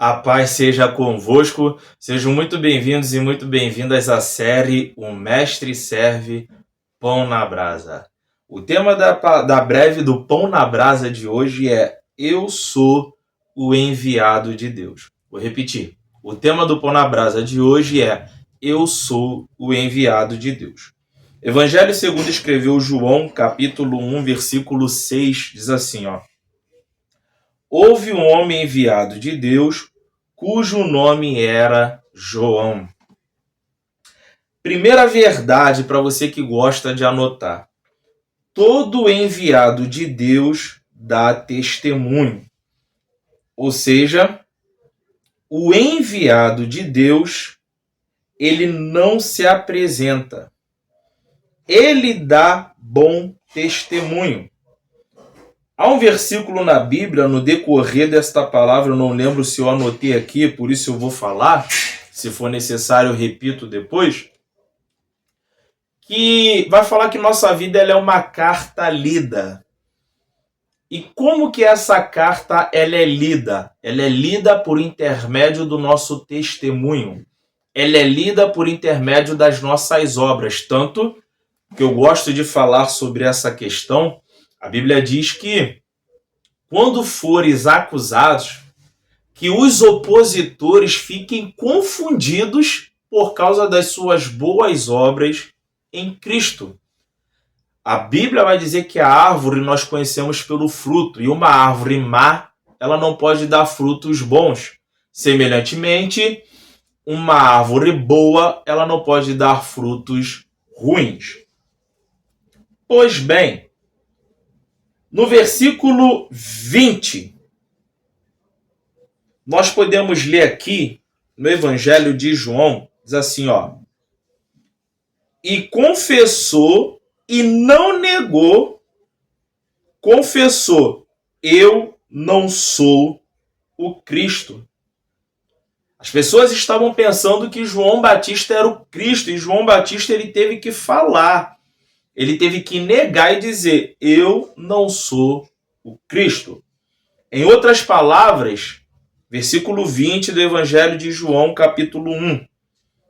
A paz seja convosco, sejam muito bem-vindos e muito bem-vindas à série O Mestre Serve Pão na Brasa. O tema da breve do Pão na Brasa de hoje é Eu sou o enviado de Deus. Vou repetir. O tema do Pão na Brasa de hoje é Eu sou o enviado de Deus. Evangelho segundo escreveu João, capítulo 1, versículo 6, diz assim, Houve um homem enviado de Deus, cujo nome era João. Primeira verdade para você que gosta de anotar. Todo enviado de Deus dá testemunho. Ou seja, o enviado de Deus, ele não se apresenta. Ele dá bom testemunho. Há um versículo na Bíblia, no decorrer desta palavra, eu não lembro se eu anotei aqui, por isso eu vou falar, se for necessário eu repito depois, que vai falar que nossa vida ela é uma carta lida. E como que essa carta ela é lida? Ela é lida por intermédio do nosso testemunho. Ela é lida por intermédio das nossas obras. Tanto que eu gosto de falar sobre essa questão. A Bíblia diz que quando fores acusados, que os opositores fiquem confundidos por causa das suas boas obras em Cristo. A Bíblia vai dizer que a árvore nós conhecemos pelo fruto, e uma árvore má, ela não pode dar frutos bons. Semelhantemente, uma árvore boa, ela não pode dar frutos ruins. Pois bem, no versículo 20, nós podemos ler aqui, no Evangelho de João, diz assim, E confessou e não negou, confessou, eu não sou o Cristo. As pessoas estavam pensando que João Batista era o Cristo, e João Batista ele teve que falar. Ele teve que negar e dizer, eu não sou o Cristo. Em outras palavras, versículo 20 do Evangelho de João, capítulo 1.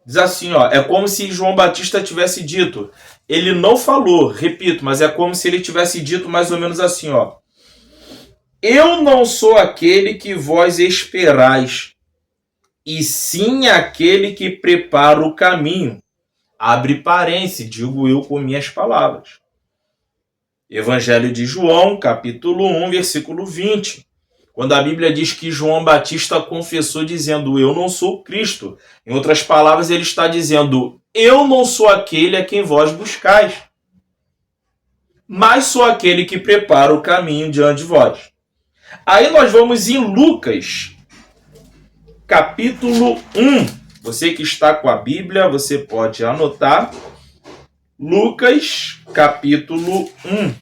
Diz assim, é como se João Batista tivesse dito. Ele não falou, repito, mas é como se ele tivesse dito mais ou menos assim, Eu não sou aquele que vós esperais, e sim aquele que prepara o caminho. Abre parênteses, digo eu com minhas palavras. Evangelho de João, capítulo 1, versículo 20. Quando a Bíblia diz que João Batista confessou dizendo, eu não sou o Cristo. Em outras palavras, ele está dizendo, eu não sou aquele a quem vós buscais, mas sou aquele que prepara o caminho diante de vós. Aí nós vamos em Lucas, capítulo 1. Você que está com a Bíblia, você pode anotar. Lucas, capítulo 1,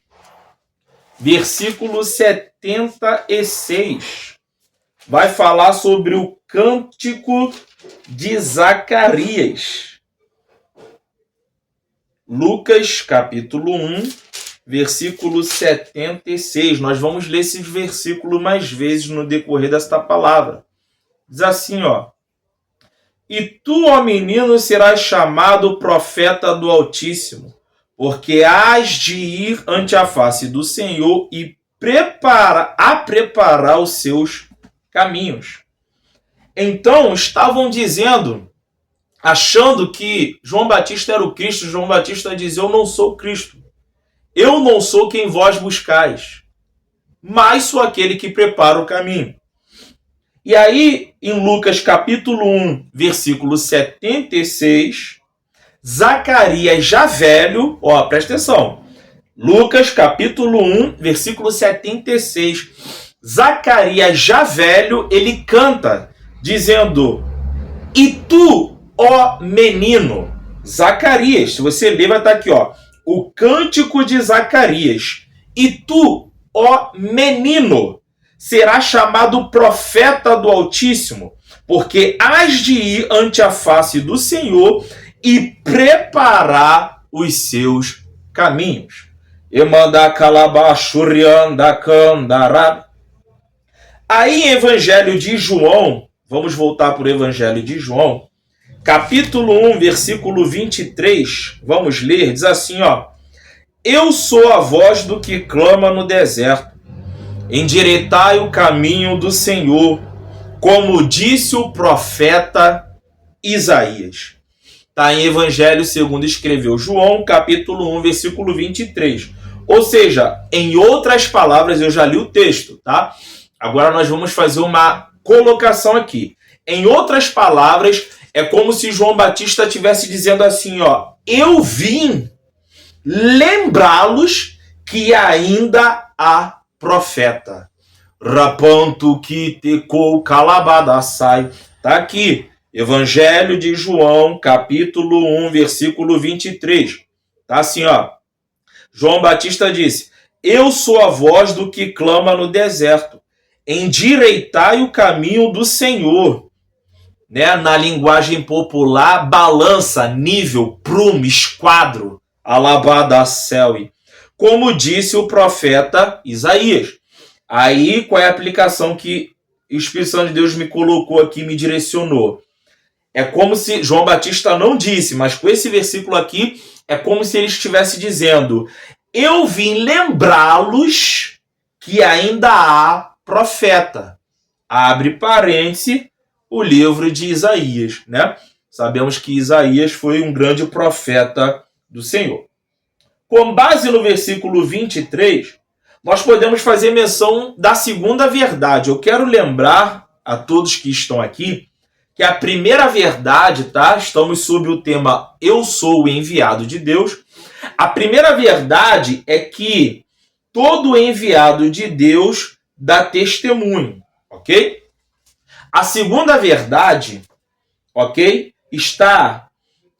versículo 76. Vai falar sobre o cântico de Zacarias. Lucas, capítulo 1, versículo 76. Nós vamos ler esse versículo mais vezes no decorrer desta palavra. Diz assim, E tu, ó menino, serás chamado profeta do Altíssimo, porque hás de ir ante a face do Senhor e preparar os seus caminhos. Então, estavam dizendo, achando que João Batista era o Cristo, João Batista dizia, eu não sou o Cristo. Eu não sou quem vós buscais, mas sou aquele que prepara o caminho. E aí, em Lucas capítulo 1, versículo 76, Zacarias já velho, presta atenção, Lucas capítulo 1, versículo 76, Zacarias já velho, ele canta, dizendo, E tu, ó menino, Zacarias, se você ler vai estar aqui, o cântico de Zacarias, E tu, ó menino, será chamado profeta do Altíssimo, porque hás de ir ante a face do Senhor e preparar os seus caminhos. Aí em Evangelho de João, Vamos voltar para o Evangelho de João, capítulo 1, versículo 23. Vamos ler, diz assim, ó. Eu sou a voz do que clama no deserto. Endireitai o caminho do Senhor, como disse o profeta Isaías. Está em Evangelho segundo escreveu João, capítulo 1, versículo 23. Ou seja, em outras palavras, eu já li o texto, tá? Agora nós vamos fazer uma colocação aqui. Em outras palavras, é como se João Batista estivesse dizendo assim, ó, eu vim lembrá-los que ainda há profeta. Rapanto que tecou calabadaçai. Tá aqui, Evangelho de João, capítulo 1, versículo 23. Tá assim, ó. João Batista disse, eu sou a voz do que clama no deserto. Endireitai o caminho do Senhor. Né? Na linguagem popular, balança, nível, prumo, esquadro, alabadacel. Como disse o profeta Isaías. Aí, qual é a aplicação que o Espírito Santo de Deus me colocou aqui, me direcionou? É como se João Batista não disse, mas com esse versículo aqui, é como se ele estivesse dizendo, eu vim lembrá-los que ainda há profeta. Abre parênteses, o livro de Isaías, né? Sabemos que Isaías foi um grande profeta do Senhor. Com base no versículo 23, nós podemos fazer menção da segunda verdade. Eu quero lembrar a todos que estão aqui que a primeira verdade, tá? Estamos sob o tema Eu sou o enviado de Deus. A primeira verdade é que todo enviado de Deus dá testemunho, ok? A segunda verdade, ok? Está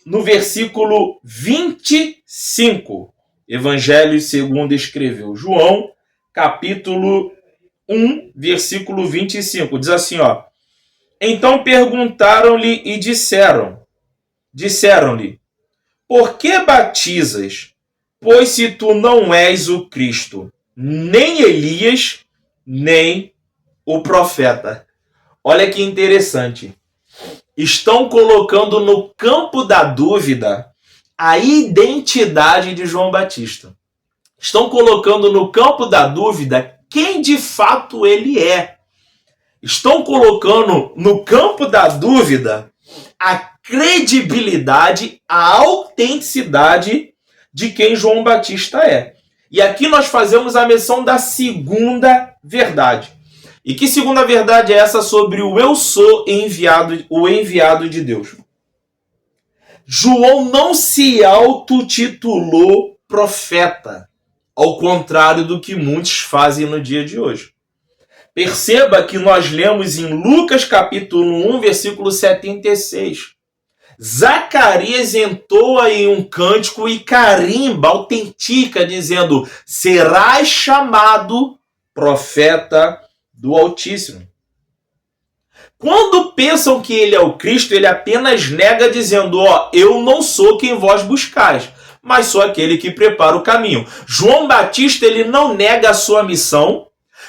no versículo 25. Evangelho segundo escreveu João, capítulo 1, versículo 25. Diz assim, ó. Então perguntaram-lhe e disseram-lhe, por que batizas? Pois se tu não és o Cristo, nem Elias, nem o profeta. Olha que interessante. Estão colocando no campo da dúvida a identidade de João Batista. Estão colocando no campo da dúvida quem de fato ele é. Estão colocando no campo da dúvida a credibilidade, a autenticidade de quem João Batista é. E aqui nós fazemos a menção da segunda verdade. E que segunda verdade é essa sobre o eu sou enviado, o enviado de Deus? João não se autotitulou profeta, ao contrário do que muitos fazem no dia de hoje. Perceba que nós lemos em Lucas capítulo 1, versículo 76. Zacarias entoa em um cântico e carimba, autentica, dizendo, serás chamado profeta do Altíssimo. Quando pensam que ele é o Cristo, ele apenas nega dizendo, ó, eu não sou quem vós buscais, mas sou aquele que prepara o caminho. João Batista, ele não nega a sua missão.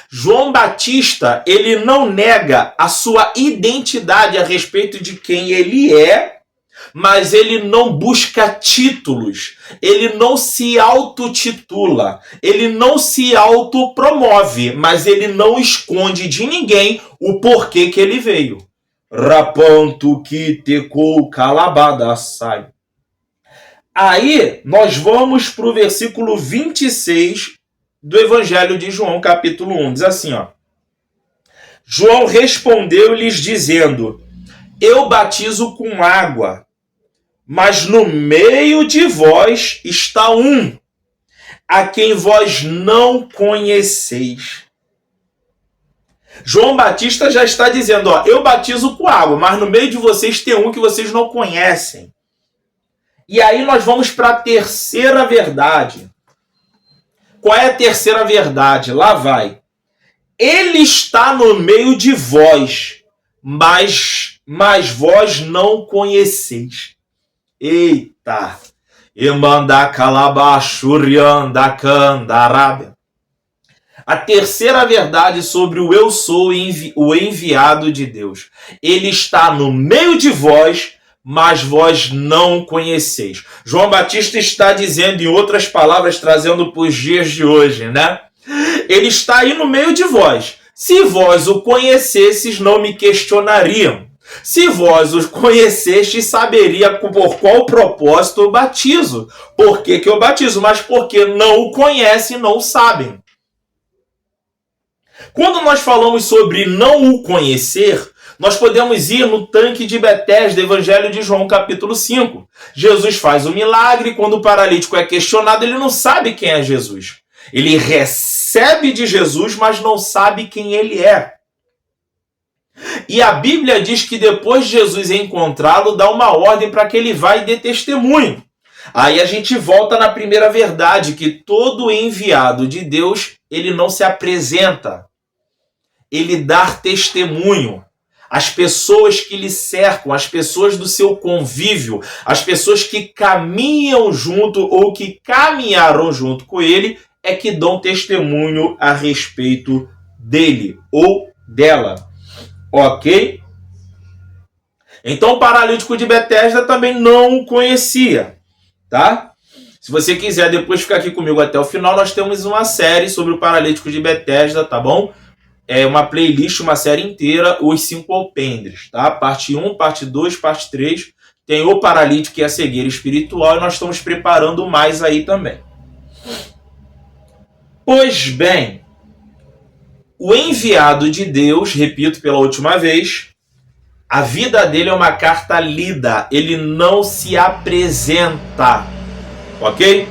João Batista, ele não nega a sua identidade a respeito de quem ele é, mas ele não busca títulos, ele não se autotitula, ele não se autopromove, mas ele não esconde de ninguém o porquê que ele veio. Rapanto que tecou calabadaçai. Aí nós vamos para o versículo 26 do Evangelho de João, capítulo 1. Diz assim, ó. João respondeu-lhes dizendo, eu batizo com água, mas no meio de vós está um, a quem vós não conheceis. João Batista já está dizendo, ó, eu batizo com água, mas no meio de vocês tem um que vocês não conhecem. E aí nós vamos para a terceira verdade. Qual é a terceira verdade? Lá vai. Ele está no meio de vós, mas vós não conheceis. Eita! Emanda calabachurianda candarábia. A terceira verdade sobre o eu sou o enviado de Deus. Ele está no meio de vós, mas vós não o conheceis. João Batista está dizendo, em outras palavras, trazendo para os dias de hoje, né? Ele está aí no meio de vós. Se vós o conhecesses, não me questionariam. Se vós os conhecestes, saberia por qual propósito eu batizo. Por que eu batizo? Mas porque não o conhecem, não o sabem. Quando nós falamos sobre não o conhecer, nós podemos ir no tanque de Betesda, Evangelho de João, capítulo 5. Jesus faz o milagre, quando o paralítico é questionado, ele não sabe quem é Jesus. Ele recebe de Jesus, mas não sabe quem ele é. E a Bíblia diz que depois de Jesus encontrá-lo, dá uma ordem para que ele vá e dê testemunho. Aí a gente volta na primeira verdade, que todo enviado de Deus, ele não se apresenta. Ele dá testemunho. As pessoas que lhe cercam, as pessoas do seu convívio, as pessoas que caminham junto ou que caminharam junto com ele, é que dão testemunho a respeito dele ou dela. Ok? Então o paralítico de Betesda também não o conhecia, tá? Se você quiser depois ficar aqui comigo até o final, nós temos uma série sobre o paralítico de Betesda, tá bom? É uma playlist, uma série inteira, os 5 alpendres, tá? Parte 1, parte 2, parte 3. Tem o paralítico e a cegueira espiritual e nós estamos preparando mais aí também. Pois bem, o enviado de Deus, repito pela última vez, a vida dele é uma carta lida, ele não se apresenta, ok?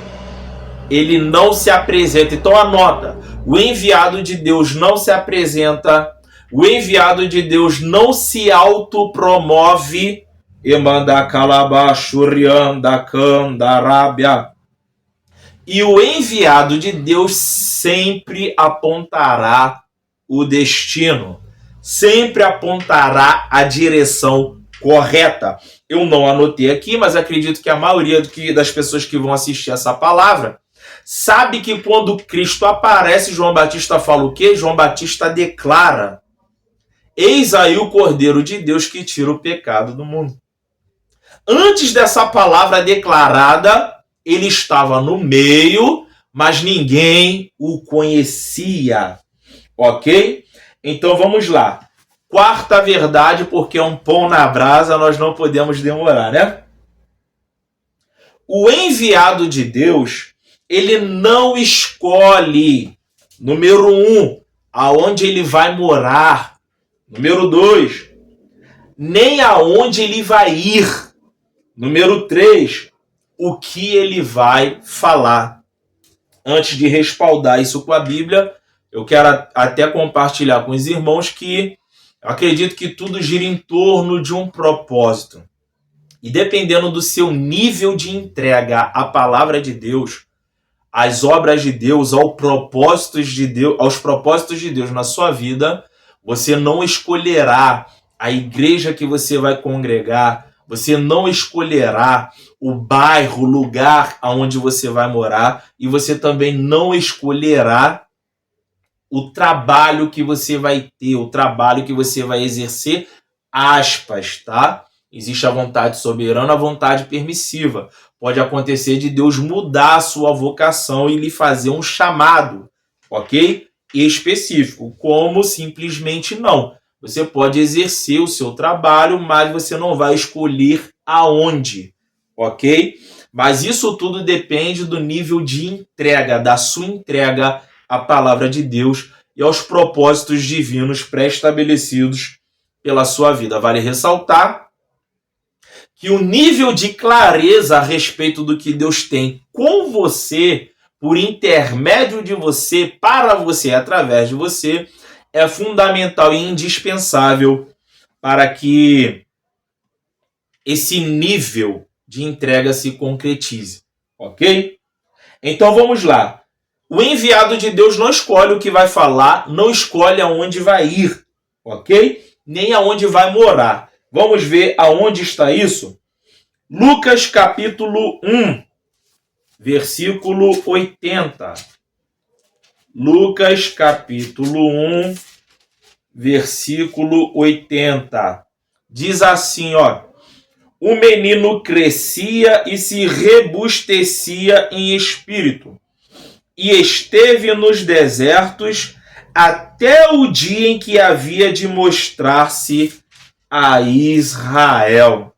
Ele não se apresenta, então anota, o enviado de Deus não se apresenta, o enviado de Deus não se autopromove, e o enviado de Deus sempre apontará o destino, sempre apontará a direção correta. Eu não anotei aqui, mas acredito que a maioria das pessoas que vão assistir essa palavra sabe que quando Cristo aparece, João Batista fala o quê? João Batista declara: eis aí o Cordeiro de Deus que tira o pecado do mundo. Antes dessa palavra declarada, ele estava no meio, mas ninguém o conhecia. Ok? Então vamos lá. Quarta verdade, porque é um pão na brasa, nós não podemos demorar, né? O enviado de Deus, ele não escolhe, número 1, aonde ele vai morar. Número 2, nem aonde ele vai ir. Número 3, o que ele vai falar. Antes de respaldar isso com a Bíblia, eu quero até compartilhar com os irmãos que eu acredito que tudo gira em torno de um propósito. E dependendo do seu nível de entrega à palavra de Deus, às obras de Deus, aos propósitos de Deus na sua vida, você não escolherá a igreja que você vai congregar, você não escolherá o bairro, o lugar aonde você vai morar, e você também não escolherá o trabalho que você vai ter, o trabalho que você vai exercer, aspas, tá? Existe a vontade soberana, a vontade permissiva. Pode acontecer de Deus mudar a sua vocação e lhe fazer um chamado, ok? Específico, como simplesmente não. Você pode exercer o seu trabalho, mas você não vai escolher aonde, ok? Mas isso tudo depende do nível de entrega, da sua entrega à palavra de Deus e aos propósitos divinos pré-estabelecidos pela sua vida. Vale ressaltar que o nível de clareza a respeito do que Deus tem com você, por intermédio de você, para você, através de você, é fundamental e indispensável para que esse nível de entrega se concretize, ok? Então vamos lá. O enviado de Deus não escolhe o que vai falar, não escolhe aonde vai ir, ok? Nem aonde vai morar. Vamos ver aonde está isso? Lucas capítulo 1, versículo 80. Lucas capítulo 1, versículo 80. Diz assim, ó: o menino crescia e se rebustecia em espírito, e esteve nos desertos até o dia em que havia de mostrar-se a Israel.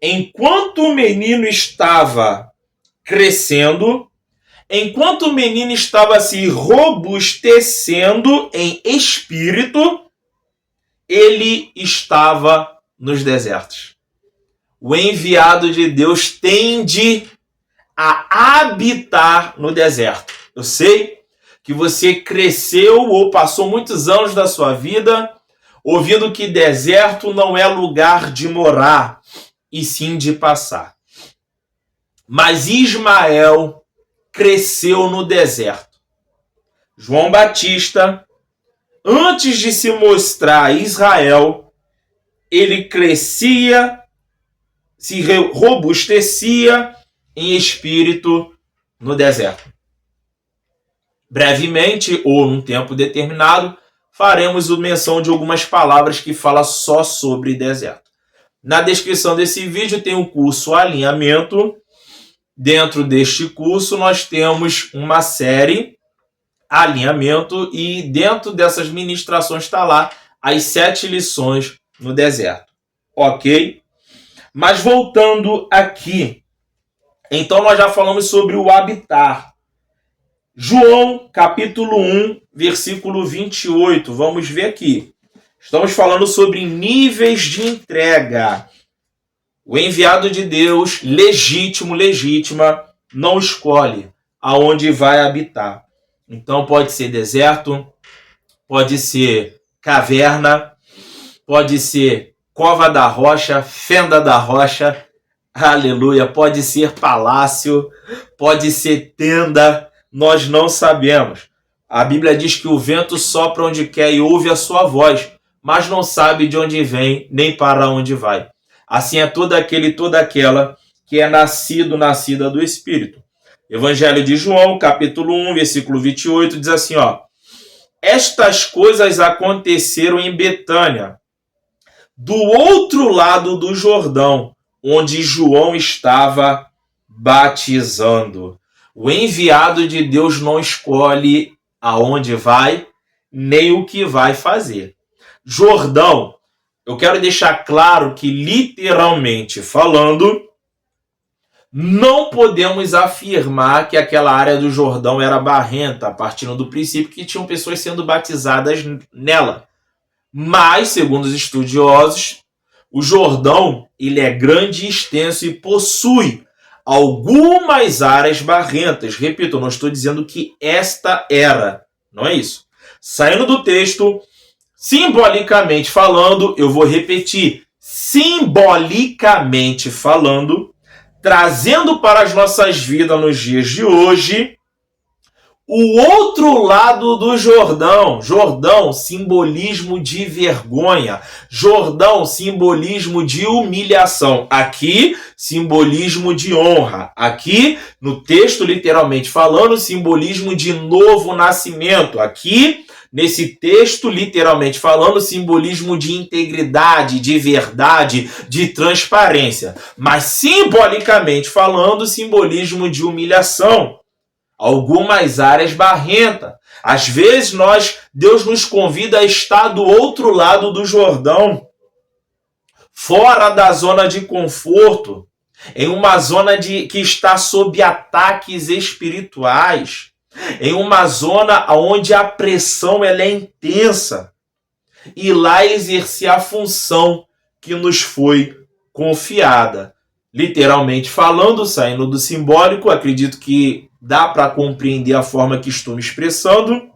Enquanto o menino estava crescendo, enquanto o menino estava se robustecendo em espírito, ele estava nos desertos. O enviado de Deus tende a habitar no deserto. Eu sei que você cresceu ou passou muitos anos da sua vida ouvindo que deserto não é lugar de morar, e sim de passar. Mas Ismael cresceu no deserto. João Batista, antes de se mostrar a Israel, ele crescia, se robustecia em espírito no deserto. Brevemente, ou num tempo determinado, faremos menção de algumas palavras que falam só sobre deserto. Na descrição desse vídeo tem o curso Alinhamento. Dentro deste curso nós temos uma série Alinhamento e dentro dessas ministrações está lá as 7 lições no deserto. Ok? Mas voltando aqui, então nós já falamos sobre o habitar. João capítulo 1, versículo 28. Vamos ver aqui. Estamos falando sobre níveis de entrega. O enviado de Deus, legítima, não escolhe aonde vai habitar. Então pode ser deserto, pode ser caverna, pode ser cova da rocha, fenda da rocha, aleluia, pode ser palácio, pode ser tenda, nós não sabemos. A Bíblia diz que o vento sopra onde quer e ouve a sua voz, mas não sabe de onde vem, nem para onde vai. Assim é todo aquele e toda aquela que é nascida do Espírito. Evangelho de João, capítulo 1, versículo 28, diz assim, ó: estas coisas aconteceram em Betânia, do outro lado do Jordão, onde João estava batizando. O enviado de Deus não escolhe aonde vai, nem o que vai fazer. Jordão, eu quero deixar claro que, literalmente falando, não podemos afirmar que aquela área do Jordão era barrenta, partindo do princípio que tinham pessoas sendo batizadas nela. Mas, segundo os estudiosos, o Jordão ele é grande e extenso e possui algumas áreas barrentas. Repito, eu não estou dizendo que esta era, não é isso. Saindo do texto, simbolicamente falando, eu vou repetir, simbolicamente falando, trazendo para as nossas vidas nos dias de hoje, o outro lado do Jordão. Jordão, simbolismo de vergonha. Jordão, simbolismo de humilhação. Aqui, simbolismo de honra. Aqui, no texto, literalmente falando, simbolismo de novo nascimento. Aqui, nesse texto, literalmente falando, simbolismo de integridade, de verdade, de transparência. Mas, simbolicamente falando, simbolismo de humilhação. Algumas áreas barrentas. Às vezes, Deus nos convida a estar do outro lado do Jordão, fora da zona de conforto, em uma zona que está sob ataques espirituais, em uma zona onde a pressão ela é intensa, e lá exercer a função que nos foi confiada. Literalmente falando, saindo do simbólico, acredito que dá para compreender a forma que estou me expressando.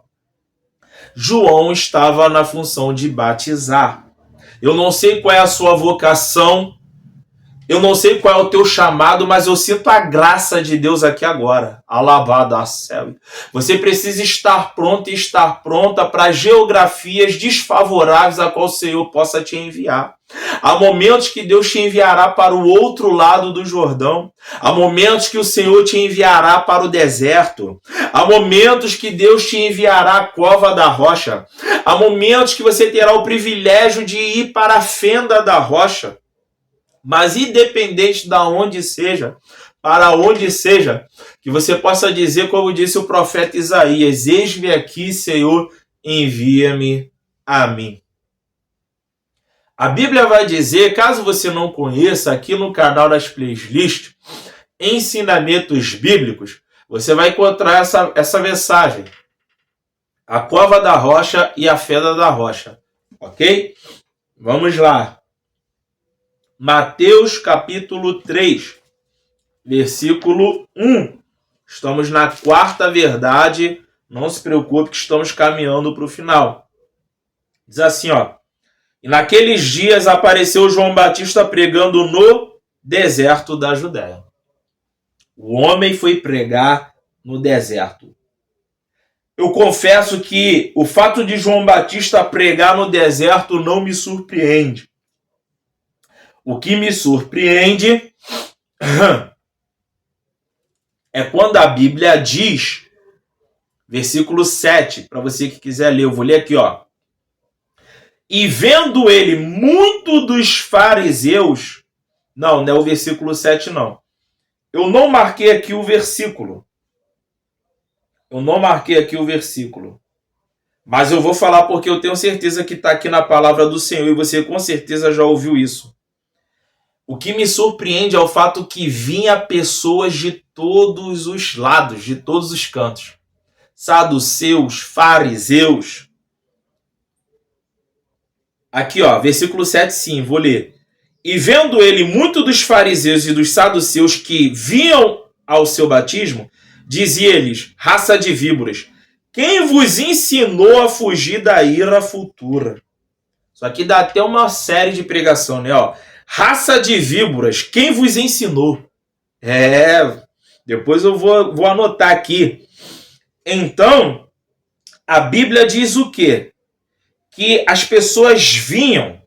João estava na função de batizar. Eu não sei qual é a sua vocação Eu não sei qual é o teu chamado, mas eu sinto a graça de Deus aqui agora. Alabado a céu. Você precisa estar pronto e estar pronta para geografias desfavoráveis a qual o Senhor possa te enviar. Há momentos que Deus te enviará para o outro lado do Jordão. Há momentos que o Senhor te enviará para o deserto. Há momentos que Deus te enviará à cova da rocha. Há momentos que você terá o privilégio de ir para a fenda da rocha. Mas independente de onde seja, para onde seja, que você possa dizer, como disse o profeta Isaías: eis-me aqui, Senhor, envia-me a mim. A Bíblia vai dizer, caso você não conheça, aqui no canal das playlists, ensinamentos bíblicos, você vai encontrar essa mensagem: a cova da rocha e a fenda da rocha. Ok? Vamos lá. Mateus capítulo 3, versículo 1. Estamos na quarta verdade. Não se preocupe que estamos caminhando para o final. Diz assim, ó. E naqueles dias apareceu João Batista pregando no deserto da Judéia. O homem foi pregar no deserto. Eu confesso que o fato de João Batista pregar no deserto não me surpreende. O que me surpreende é quando a Bíblia diz, versículo 7, para você que quiser ler, eu vou ler aqui, ó. E vendo ele muito dos fariseus, não é o versículo 7 não. Eu não marquei aqui o versículo. Mas eu vou falar porque eu tenho certeza que está aqui na palavra do Senhor e você com certeza já ouviu isso. O que me surpreende é o fato que vinha pessoas de todos os lados, de todos os cantos. Saduceus, fariseus. Aqui, ó, versículo 7, sim, vou ler. E vendo ele muito dos fariseus e dos saduceus que vinham ao seu batismo, dizia-lhes, raça de víboras, quem vos ensinou a fugir da ira futura? Isso aqui dá até uma série de pregação, né? Ó, raça de víboras, quem vos ensinou? Depois eu vou anotar aqui. Então, a Bíblia diz o quê? Que as pessoas vinham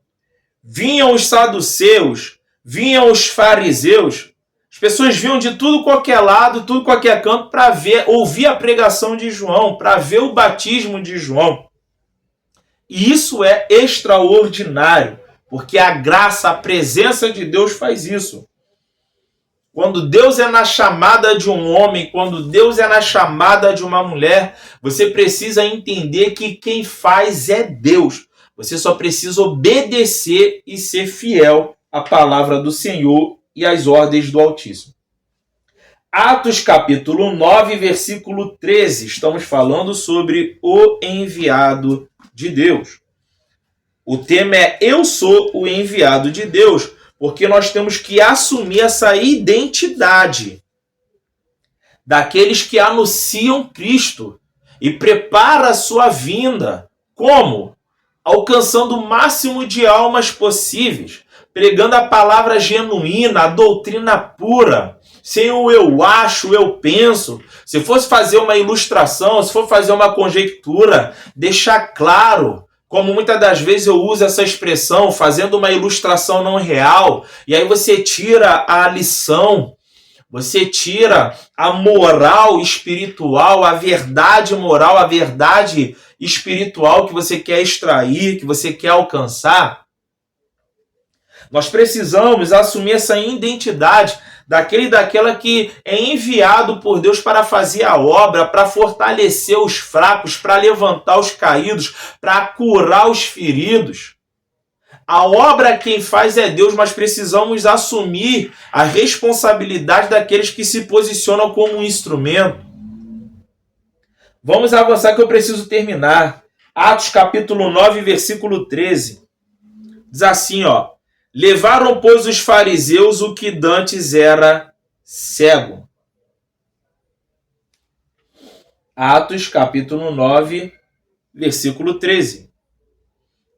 os saduceus, vinham os fariseus, as pessoas vinham de tudo qualquer lado, tudo qualquer canto para ouvir a pregação de João, para ver o batismo de João. E isso é extraordinário, porque a graça, a presença de Deus faz isso. Quando Deus é na chamada de um homem, quando Deus é na chamada de uma mulher, você precisa entender que quem faz é Deus. Você só precisa obedecer e ser fiel à palavra do Senhor e às ordens do Altíssimo. Atos capítulo 9, versículo 13. Estamos falando sobre o enviado de Deus. O tema é Eu sou o enviado de Deus, porque nós temos que assumir essa identidade daqueles que anunciam Cristo e prepara a sua vinda. Como? Alcançando o máximo de almas possíveis, pregando a palavra genuína, a doutrina pura, sem o eu acho, eu penso. Se fosse fazer uma ilustração, se for fazer uma conjectura, deixar claro, como muitas das vezes eu uso essa expressão, fazendo uma ilustração não real, e aí você tira a lição, você tira a moral espiritual, a verdade moral, a verdade espiritual que você quer extrair, que você quer alcançar. Nós precisamos assumir essa identidade daquele e daquela que é enviado por Deus para fazer a obra, para fortalecer os fracos, para levantar os caídos, para curar os feridos. A obra quem faz é Deus, mas precisamos assumir a responsabilidade daqueles que se posicionam como um instrumento. Vamos avançar que eu preciso terminar. Atos capítulo 9, versículo 13. Diz assim, ó. Levaram, pois, os fariseus o que dantes era cego. Atos capítulo 9, versículo 13.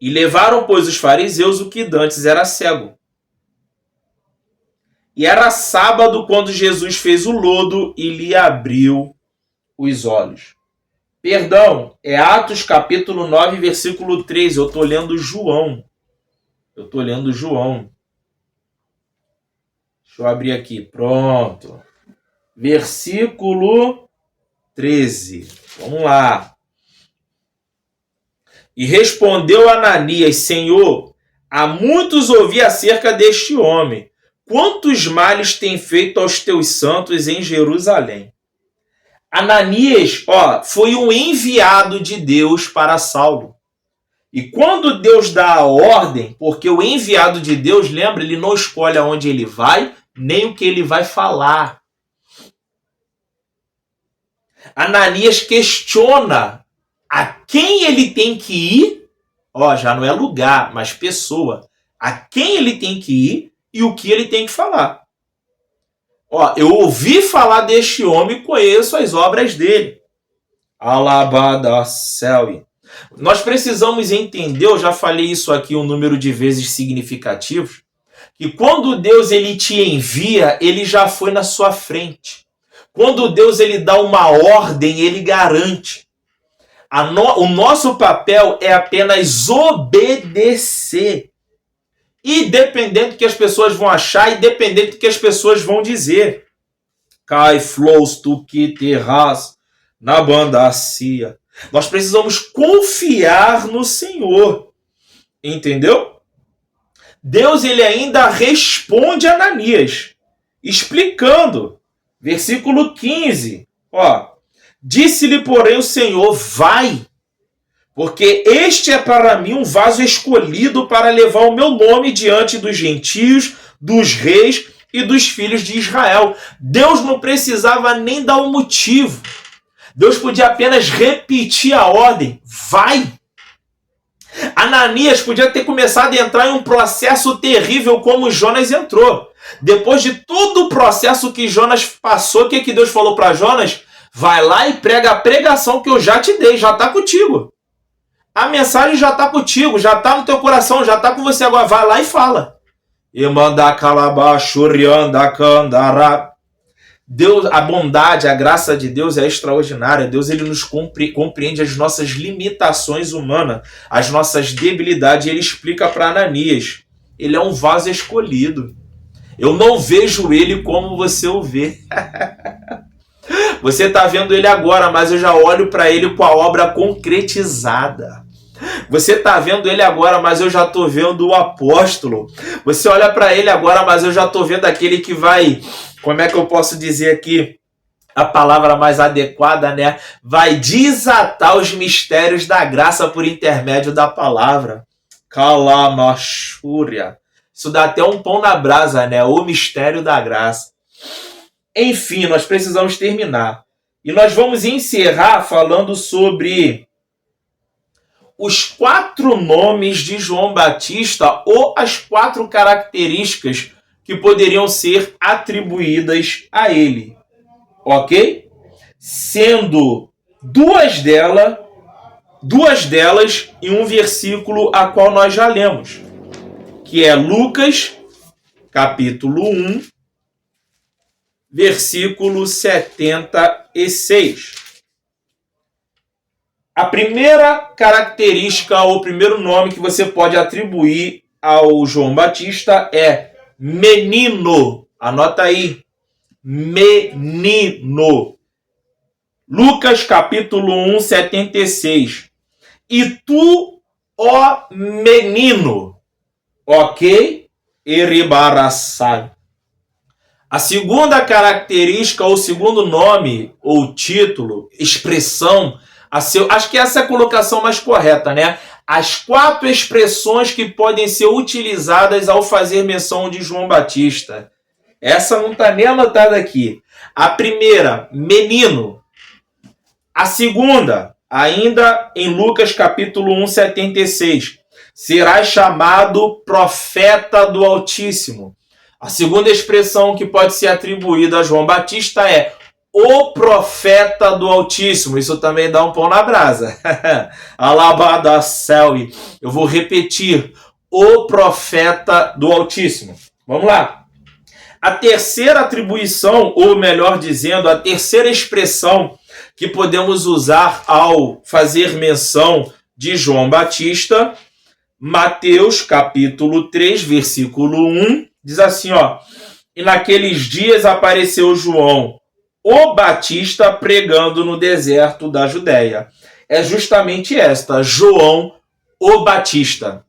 E levaram, pois, os fariseus o que dantes era cego. E era sábado quando Jesus fez o lodo e lhe abriu os olhos. Perdão, é Atos capítulo 9, versículo 13. Eu estou lendo João. Deixa eu abrir aqui. Pronto. Versículo 13. Vamos lá. E respondeu Ananias: Senhor, há muitos ouvi acerca deste homem. Quantos males tem feito aos teus santos em Jerusalém? Ananias, foi um enviado de Deus para Saulo. E quando Deus dá a ordem, porque o enviado de Deus, lembra, ele não escolhe aonde ele vai, nem o que ele vai falar. Ananias questiona a quem ele tem que ir, já não é lugar, mas pessoa, a quem ele tem que ir e o que ele tem que falar. Eu ouvi falar deste homem e conheço as obras dele. Alabada céu. Nós precisamos entender, eu já falei isso aqui um número de vezes significativos, que quando Deus ele te envia, ele já foi na sua frente. Quando Deus ele dá uma ordem, ele garante. O nosso papel é apenas obedecer. Independente do que as pessoas vão achar, independente do que as pessoas vão dizer. Cai flows tu que terras na bandacia. Nós precisamos confiar no Senhor. Entendeu? Deus ele ainda responde a Ananias, explicando. Versículo 15. Disse-lhe, porém, o Senhor: vai, porque este é para mim um vaso escolhido para levar o meu nome diante dos gentios, dos reis e dos filhos de Israel. Deus não precisava nem dar um motivo. Deus podia apenas repetir a ordem: vai. Ananias podia ter começado a entrar em um processo terrível como Jonas entrou. Depois de todo o processo que Jonas passou, o que Deus falou para Jonas? Vai lá e prega a pregação que eu já te dei, já está contigo. A mensagem já está contigo, já está no teu coração, já está com você agora. Vai lá e fala. E manda calabachurianda candará. Deus, a bondade, a graça de Deus é extraordinária. Deus ele nos compreende as nossas limitações humanas, as nossas debilidades. Ele explica para Ananias: ele é um vaso escolhido. Eu não vejo ele como você o vê. Você está vendo ele agora, mas eu já olho para ele com a obra concretizada. Você está vendo ele agora, mas eu já estou vendo o apóstolo. Você olha para ele agora, mas eu já estou vendo aquele que vai... Como é que eu posso dizer aqui a palavra mais adequada, né? Vai desatar os mistérios da graça por intermédio da palavra. Calamachúria. Isso dá até um pão na brasa, né? O mistério da graça. Enfim, nós precisamos terminar. E nós vamos encerrar falando sobre os 4 nomes de João Batista ou as 4 características que poderiam ser atribuídas a ele. Ok? Sendo duas delas em um versículo a qual nós já lemos, que é Lucas, capítulo 1, versículo 76. A primeira característica ou o primeiro nome que você pode atribuir ao João Batista é menino. Anota aí. Menino. Lucas capítulo 1, 76. E tu, ó menino. Ok? Eribaraçai. A segunda característica, ou segundo nome, ou título, expressão, acho que essa é a colocação mais correta, né? As 4 expressões que podem ser utilizadas ao fazer menção de João Batista. Essa não está nem anotada aqui. A primeira, menino. A segunda, ainda em Lucas capítulo 1, 76. Serás chamado profeta do Altíssimo. A segunda expressão que pode ser atribuída a João Batista é o profeta do Altíssimo. Isso também dá um pão na brasa. Alabada céu. Eu vou repetir. O profeta do Altíssimo. Vamos lá. A terceira atribuição, ou melhor dizendo, a terceira expressão que podemos usar ao fazer menção de João Batista, Mateus capítulo 3, versículo 1, diz assim, ó: e naqueles dias apareceu João, o Batista, pregando no deserto da Judéia. É justamente esta, João, o Batista.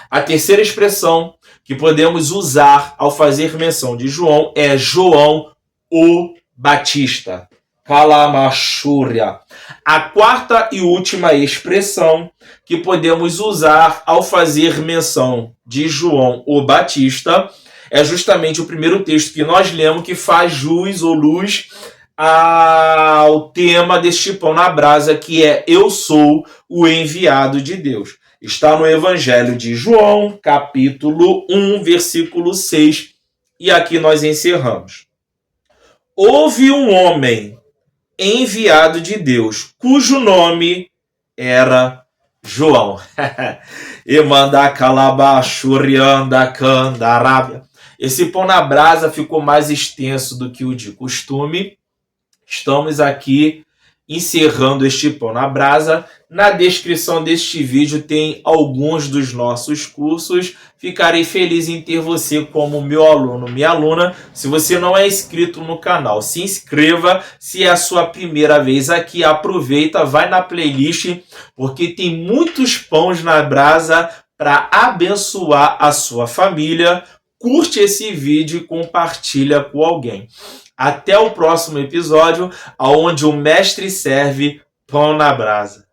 A terceira expressão que podemos usar ao fazer menção de João é João o Batista. Kalamashúria. A quarta e última expressão que podemos usar ao fazer menção de João o Batista é justamente o primeiro texto que nós lemos, que faz jus ou luz ao tema deste pão na brasa, que é eu sou o enviado de Deus. Está no Evangelho de João, capítulo 1, versículo 6, e aqui nós encerramos. Houve um homem enviado de Deus, cujo nome era João. Esse pão na brasa ficou mais extenso do que o de costume. Estamos aqui encerrando este pão na brasa. Na descrição deste vídeo tem alguns dos nossos cursos. Ficarei feliz em ter você como meu aluno, minha aluna. Se você não é inscrito no canal, se inscreva. Se é a sua primeira vez aqui, aproveita, vai na playlist, porque tem muitos pães na brasa para abençoar a sua família. Curte esse vídeo e compartilha com alguém. Até o próximo episódio, onde o mestre serve pão na brasa.